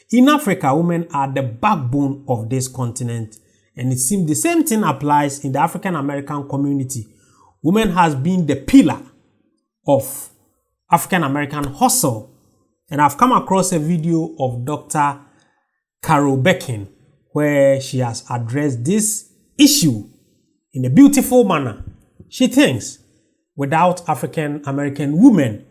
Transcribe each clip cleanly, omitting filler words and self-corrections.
In Africa, women are the backbone of this continent, and it seems the same thing applies in the African American community. Women has been the pillar of African American hustle, and I've come across a video of Dr. Carol Berkin where she has addressed this issue in a beautiful manner. She thinks without African American women,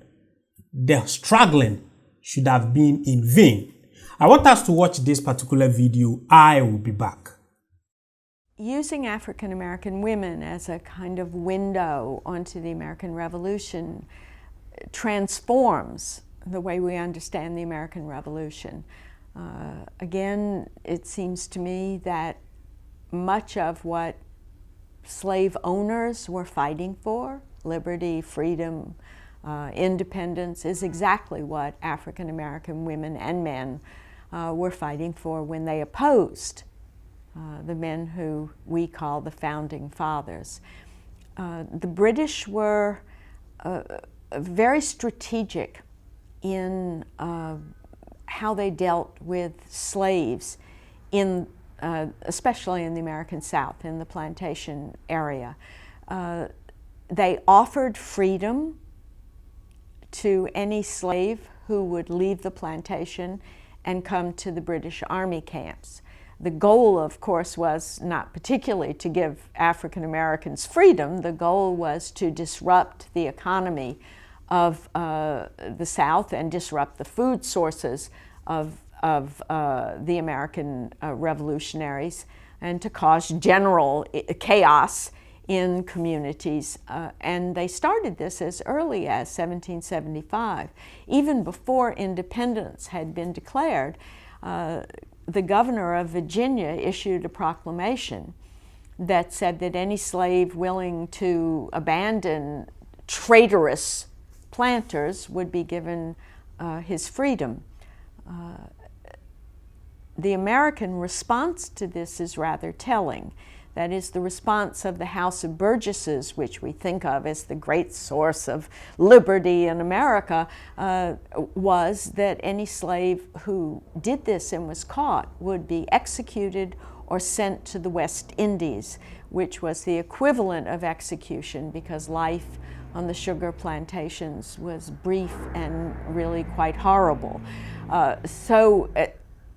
the struggling should have been in vain. I want us to watch this particular video. I will be back. Using African American women as a kind of window onto the American Revolution transforms the way we understand the American Revolution. Again, it seems to me that much of what slave owners were fighting for, liberty, freedom, independence, is exactly what African American women and men were fighting for when they opposed the men who we call the Founding Fathers. The British were very strategic in how they dealt with slaves in especially in the American South, in the plantation area. They offered freedom to any slave who would leave the plantation and come to the British Army camps. The goal, of course, was not particularly to give African Americans freedom. The goal was to disrupt the economy of the South and disrupt the food sources of the American revolutionaries, and to cause general chaos in communities. And they started this as early as 1775. Even before independence had been declared, the governor of Virginia issued a proclamation that said that any slave willing to abandon traitorous planters would be given his freedom. The American response to this is rather telling. That is, the response of the House of Burgesses, which we think of as the great source of liberty in America, was that any slave who did this and was caught would be executed or sent to the West Indies, which was the equivalent of execution because life on the sugar plantations was brief and really quite horrible.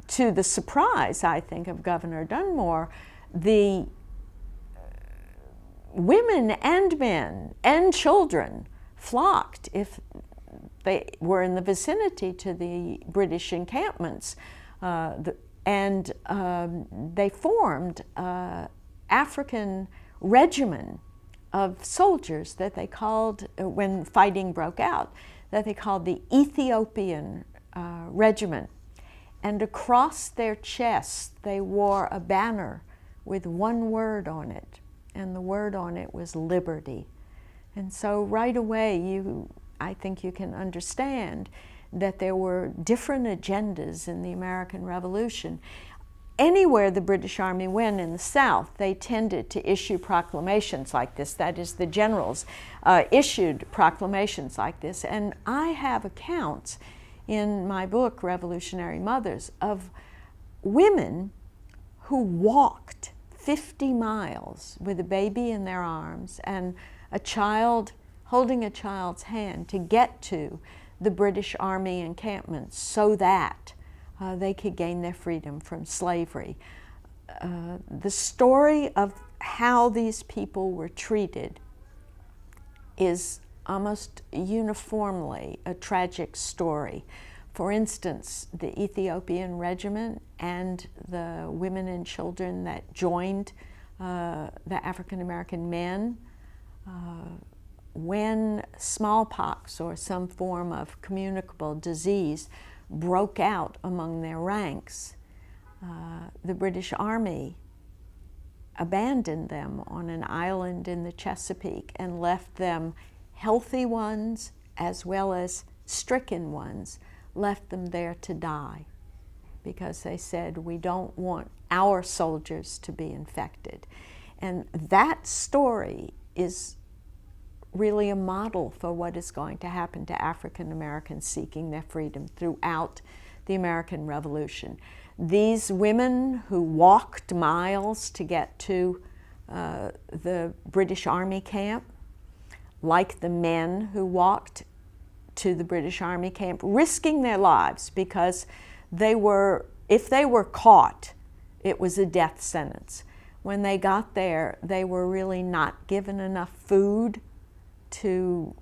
To the surprise, I think, of Governor Dunmore, the women and men and children flocked if they were in the vicinity to the British encampments, and they formed African regimen of soldiers that they called, when fighting broke out, that they called the Ethiopian Regiment. And across their chests they wore a banner with one word on it, and the word on it was liberty. And so right away I think you can understand that there were different agendas in the American Revolution. Anywhere the British Army went in the South, they tended to issue proclamations like this. That is, the generals issued proclamations like this. And I have accounts in my book, Revolutionary Mothers, of women who walked 50 miles with a baby in their arms and a child, holding a child's hand, to get to the British Army encampments so that they could gain their freedom from slavery. The story of how these people were treated is almost uniformly a tragic story. For instance, the Ethiopian Regiment and the women and children that joined the African American men, when smallpox or some form of communicable disease broke out among their ranks, the British Army abandoned them on an island in the Chesapeake and left them, healthy ones as well as stricken ones, left them there to die, because they said, we don't want our soldiers to be infected. And that story is really a model for what is going to happen to African Americans seeking their freedom throughout the American Revolution. These women who walked miles to get to the British Army camp, like the men who walked to the British Army camp, risking their lives because if they were caught, it was a death sentence. When they got there, they were really not given enough food to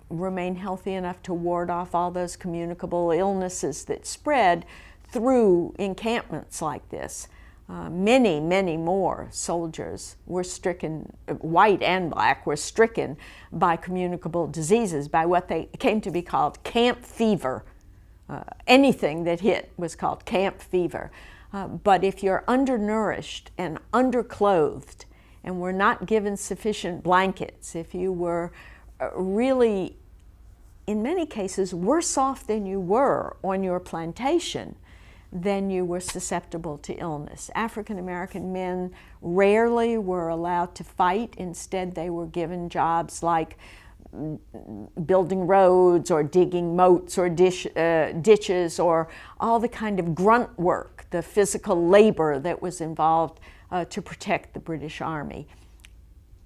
remain healthy enough to ward off all those communicable illnesses that spread through encampments like this. Many, many more soldiers were stricken, white and black, were stricken by communicable diseases, by what they came to be called camp fever. Anything that hit was called camp fever. But if you're undernourished and underclothed and were not given sufficient blankets, if you were really, in many cases, worse off than you were on your plantation, then you were susceptible to illness. African American men rarely were allowed to fight. Instead, they were given jobs like building roads or digging moats or ditches, or all the kind of grunt work, the physical labor that was involved to protect the British Army.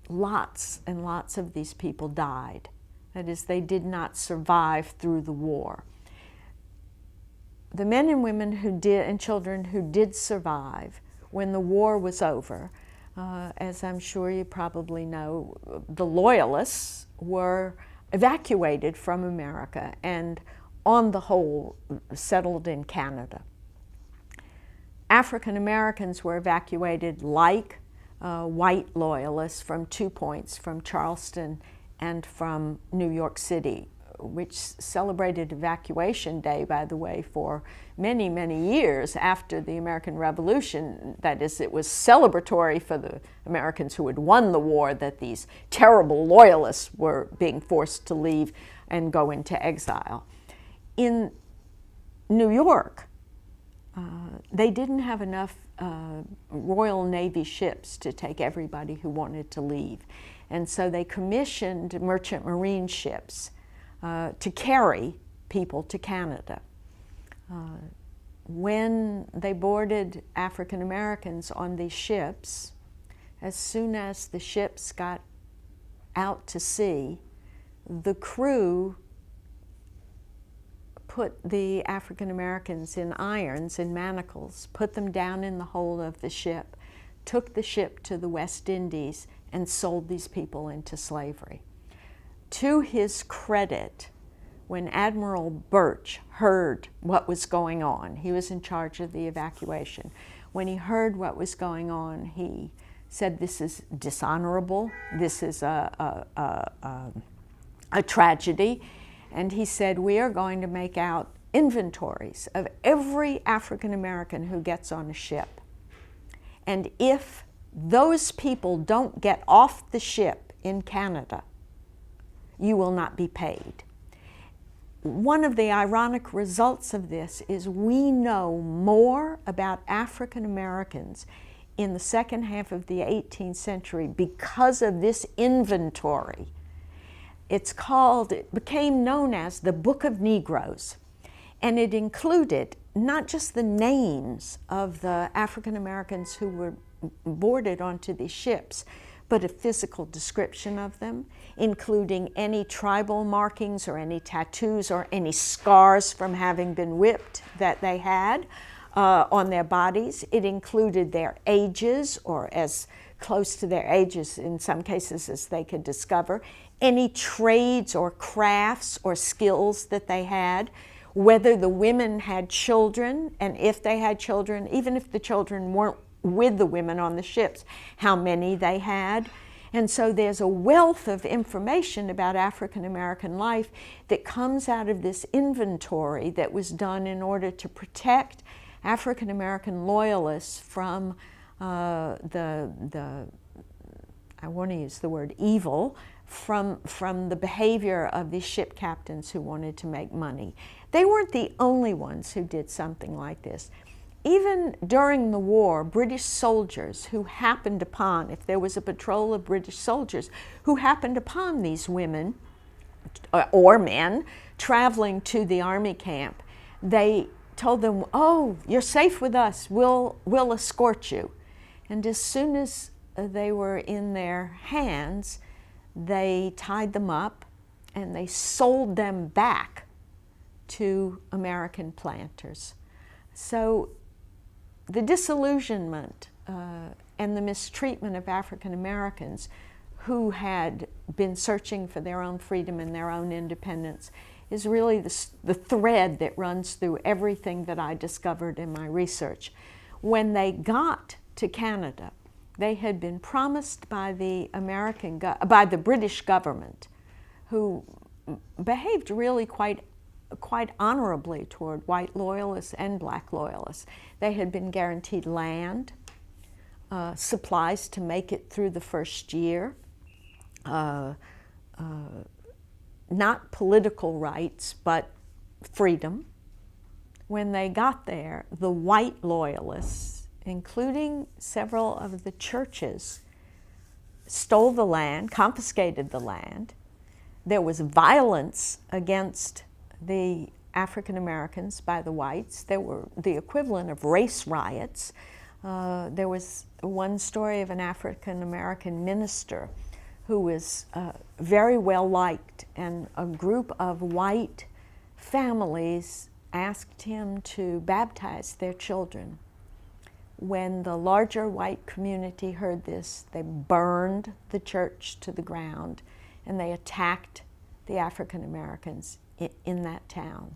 Lots and lots of these people died. That is, they did not survive through the war. The men and women and children who did survive when the war was over, as I'm sure you probably know, the Loyalists were evacuated from America and, on the whole, settled in Canada. African Americans were evacuated like white Loyalists from 2 points, from Charleston and from New York City, which celebrated Evacuation Day, by the way, for many, many years after the American Revolution. That is, it was celebratory for the Americans who had won the war that these terrible Loyalists were being forced to leave and go into exile. In New York, they didn't have enough Royal Navy ships to take everybody who wanted to leave. And so they commissioned merchant marine ships to carry people to Canada. When they boarded African Americans on these ships, as soon as the ships got out to sea, the crew put the African Americans in irons, in manacles, put them down in the hold of the ship, took the ship to the West Indies, and sold these people into slavery. To his credit, when Admiral Birch heard what was going on, he was in charge of the evacuation. When he heard what was going on, he said, "This is dishonorable. This is a tragedy." And he said, "We are going to make out inventories of every African American who gets on a ship. And if those people don't get off the ship in Canada, you will not be paid." One of the ironic results of this is we know more about African Americans in the second half of the 18th century because of this inventory. It became known as the Book of Negroes, and it included not just the names of the African Americans who were boarded onto these ships, but a physical description of them, including any tribal markings or any tattoos or any scars from having been whipped that they had on their bodies. It included their ages, or as close to their ages in some cases as they could discover, any trades or crafts or skills that they had, whether the women had children, and if they had children, even if the children weren't with the women on the ships, how many they had. And so there's a wealth of information about African American life that comes out of this inventory that was done in order to protect African American loyalists from I want to use the word evil, from the behavior of these ship captains who wanted to make money. They weren't the only ones who did something like this. Even during the war, British soldiers who happened upon, if there was a patrol of British soldiers who happened upon these women or men traveling to the army camp, they told them, "Oh, you're safe with us. We'll escort you." And as soon as they were in their hands, they tied them up and they sold them back to American planters. So the disillusionment and the mistreatment of African Americans who had been searching for their own freedom and their own independence is really the thread that runs through everything that I discovered in my research. When they got to Canada, they had been promised by the British government, who behaved really quite honorably toward white loyalists and black loyalists. They had been guaranteed land, supplies to make it through the first year, not political rights, but freedom. When they got there, the white loyalists, including several of the churches, stole the land, confiscated the land. There was violence against the African Americans by the whites. There were the equivalent of race riots. There was one story of an African American minister who was very well liked, and a group of white families asked him to baptize their children. When the larger white community heard this, they burned the church to the ground and they attacked the African Americans in that town.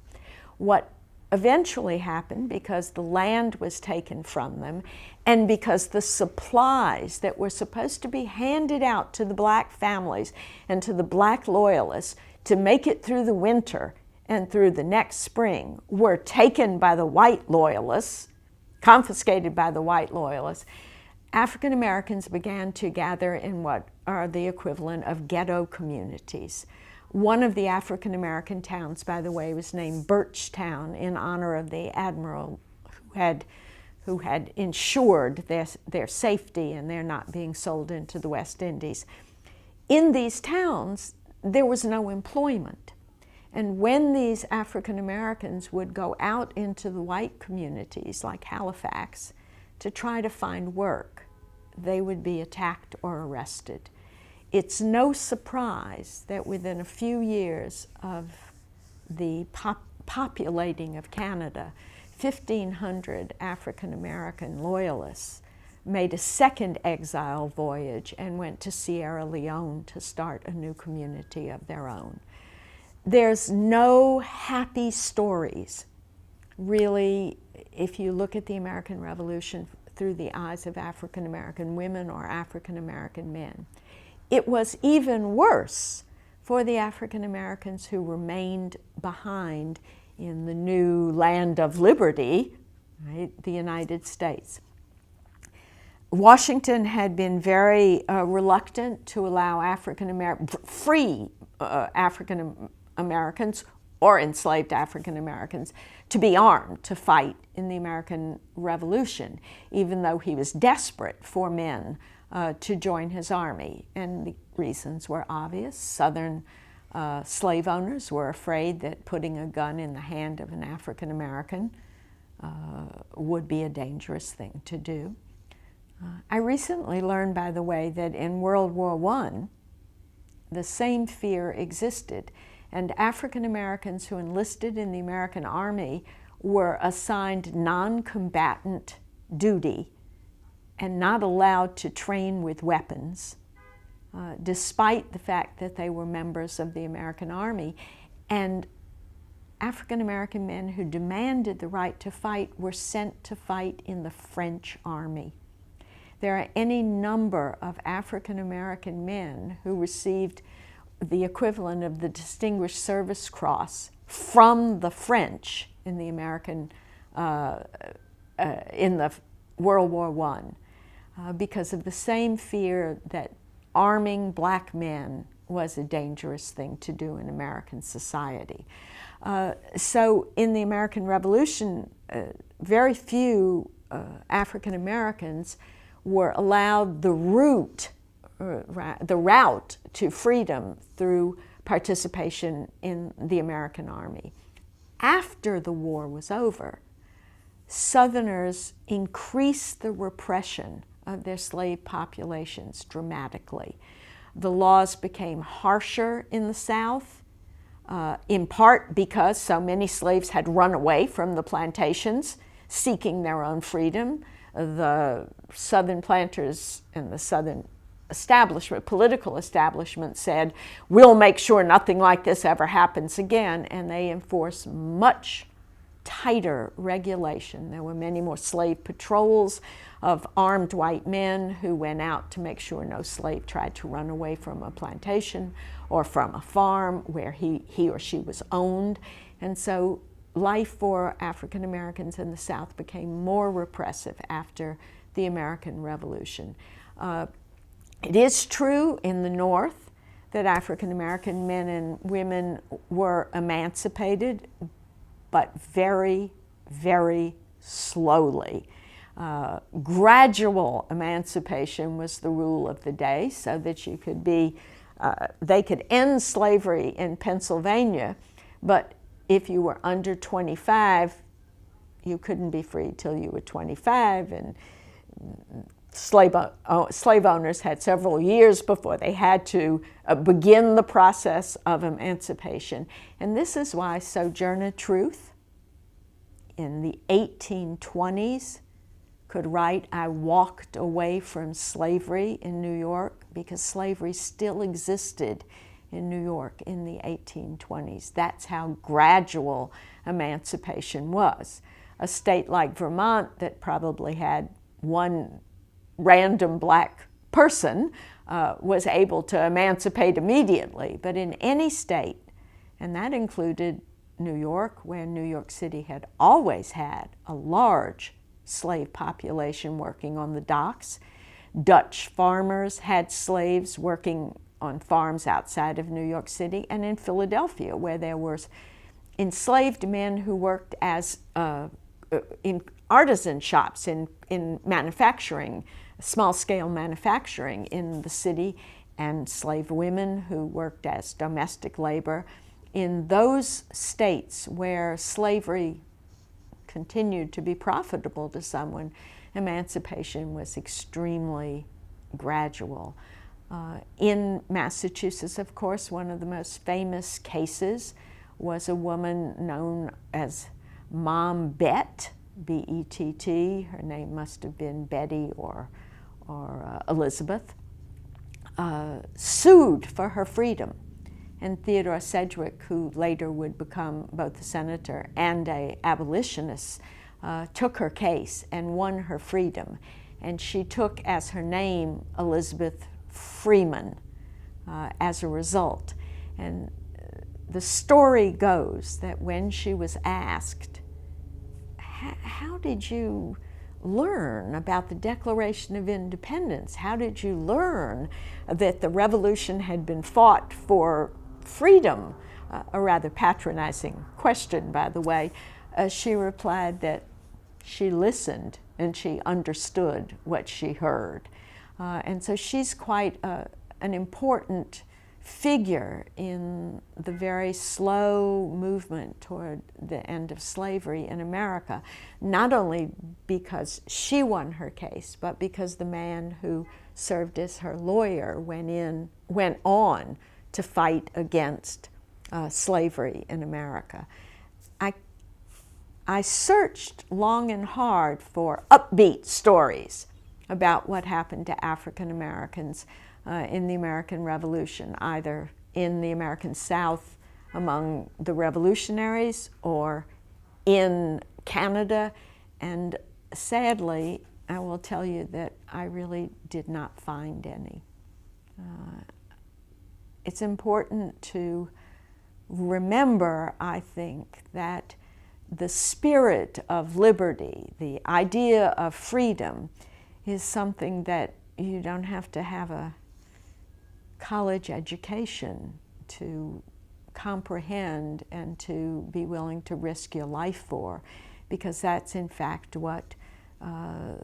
What eventually happened, because the land was taken from them and because the supplies that were supposed to be handed out to the black families and to the black loyalists to make it through the winter and through the next spring were taken by the white loyalists, confiscated by the white loyalists, African Americans began to gather in what are the equivalent of ghetto communities. One of the African American towns, by the way, was named Birchtown in honor of the admiral who had ensured their safety and their not being sold into the West Indies. In these towns, there was no employment. And when these African Americans would go out into the white communities like Halifax to try to find work, they would be attacked or arrested. It's no surprise that within a few years of the populating of Canada, 1,500 African American loyalists made a second exile voyage and went to Sierra Leone to start a new community of their own. There's no happy stories, really, if you look at the American Revolution through the eyes of African American women or African American men. It was even worse for the African Americans who remained behind in the new land of liberty, right, the United States. Washington had been very reluctant to allow free African Americans or enslaved African Americans to be armed to fight in the American Revolution, even though he was desperate for men to join his army. And the reasons were obvious. Southern slave owners were afraid that putting a gun in the hand of an African American would be a dangerous thing to do. I recently learned, by the way, that in World War I, the same fear existed, and African Americans who enlisted in the American Army were assigned non-combatant duty and not allowed to train with weapons, despite the fact that they were members of the American Army. And African American men who demanded the right to fight were sent to fight in the French Army. There are any number of African American men who received the equivalent of the Distinguished Service Cross from the French in the in the World War I, because of the same fear that arming black men was a dangerous thing to do in American society. So in the American Revolution, very few African Americans were allowed the route to freedom through participation in the American Army. after the war was over, Southerners increased the repression of their slave populations dramatically. The laws became harsher in the South, in part because so many slaves had run away from the plantations, seeking their own freedom. The Southern planters and the Southern establishment, political establishment, said, we'll make sure nothing like this ever happens again, and they enforced much tighter regulation. There were many more slave patrols of armed white men who went out to make sure no slave tried to run away from a plantation or from a farm where he or she was owned. And so life for African Americans in the South became more repressive after the American Revolution. It is true in the North that African American men and women were emancipated, but very, very slowly. Gradual emancipation was the rule of the day, so that you could be, they could end slavery in Pennsylvania, but if you were under 25, you couldn't be freed till you were 25, and slave owners had several years before they had to begin the process of emancipation. And this is why Sojourner Truth in the 1820s could write, I walked away from slavery in New York, because slavery still existed in New York in the 1820s. That's how gradual emancipation was. A state like Vermont that probably had one random black person was able to emancipate immediately. But in any state, and that included New York, where New York City had always had a large slave population working on the docks. Dutch farmers had slaves working on farms outside of New York City, and in Philadelphia, where there were enslaved men who worked as in artisan shops, in manufacturing, small-scale manufacturing in the city, and slave women who worked as domestic labor. In those states where slavery continued to be profitable to someone, emancipation was extremely gradual. In Massachusetts, of course, one of the most famous cases was a woman known as Mom Bett, B-E-T-T. Her name must have been Betty or Elizabeth, sued for her freedom. And Theodore Sedgwick, who later would become both a senator and an abolitionist, took her case and won her freedom. And she took as her name Elizabeth Freeman as a result. And the story goes that when she was asked, how did you learn about the Declaration of Independence? How did you learn that the revolution had been fought for freedom? A rather patronizing question, by the way. She replied that she listened and she understood what she heard. And so she's quite an important figure in the very slow movement toward the end of slavery in America, not only because she won her case, but because the man who served as her lawyer went on to fight against slavery in America. I searched long and hard for upbeat stories about what happened to African Americans in the American Revolution, either in the American South among the revolutionaries or in Canada. And sadly, I will tell you that I really did not find any. It's important to remember, I think, that the spirit of liberty, the idea of freedom, is something that you don't have to have a college education to comprehend and to be willing to risk your life for, because that's in fact what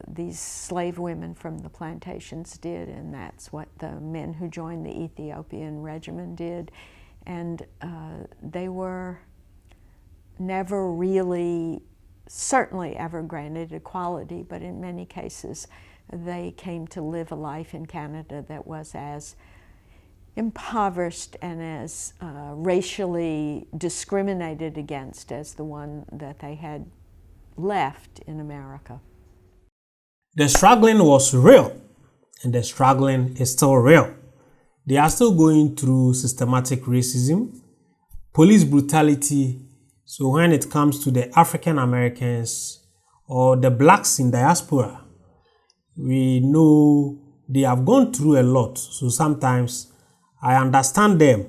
these slave women from the plantations did, and that's what the men who joined the Ethiopian regiment did. And they were never really, certainly ever granted equality, but in many cases they came to live a life in Canada that was as impoverished and as racially discriminated against as the one that they had left in America. The struggling was real, and the struggling is still real. They are still going through systematic racism, police brutality. So when it comes to the African Americans or the blacks in diaspora, we know they have gone through a lot. So sometimes I understand them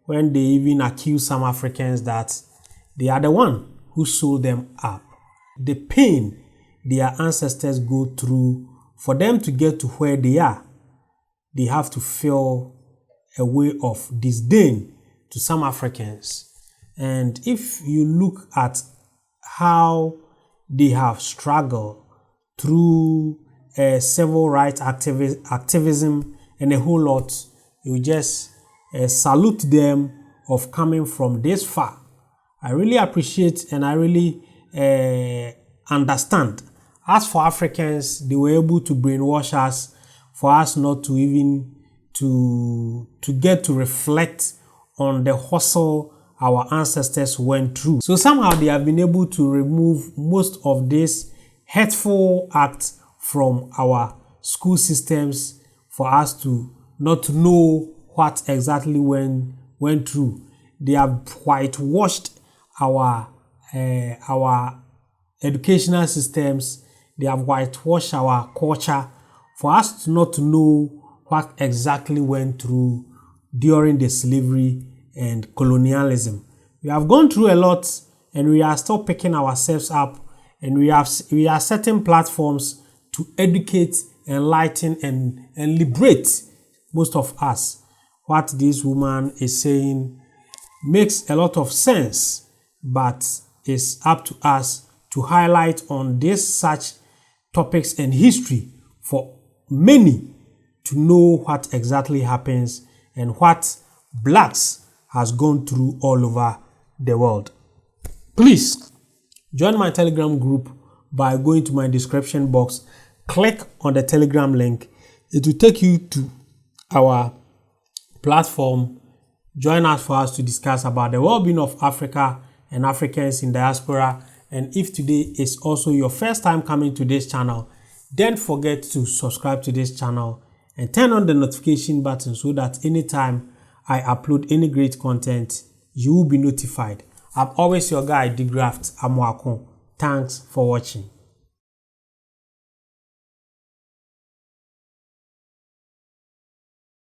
when they even accuse some Africans that they are the one who sold them up. The pain their ancestors go through for them to get to where they are, they have to feel a way of disdain to some Africans. And if you look at how they have struggled through civil rights activism and a whole lot, you just salute them of coming from this far. I really appreciate and I really understand. As for Africans, they were able to brainwash us for us not to even to get to reflect on the hustle our ancestors went through. So somehow they have been able to remove most of these hateful acts from our school systems for us to not know what exactly went through. They have whitewashed our educational systems. They have whitewashed our culture for us to not know what exactly went through during the slavery and colonialism. We have gone through a lot, and we are still picking ourselves up, and we are setting platforms to educate, enlighten, and liberate most of us. What this woman is saying makes a lot of sense, but it's up to us to highlight on this such topics and history for many to know what exactly happens and what blacks has gone through all over the world. Please join my Telegram group by going to my description box. Click on the Telegram link. It will take you to our platform. Join us for us to discuss about the well-being of Africa and Africans in diaspora. And if today is also your first time coming to this channel, don't forget to subscribe to this channel and turn on the notification button so that anytime I upload any great content, you will be notified. I'm always your guy, De-Graft Amoako. Thanks for watching.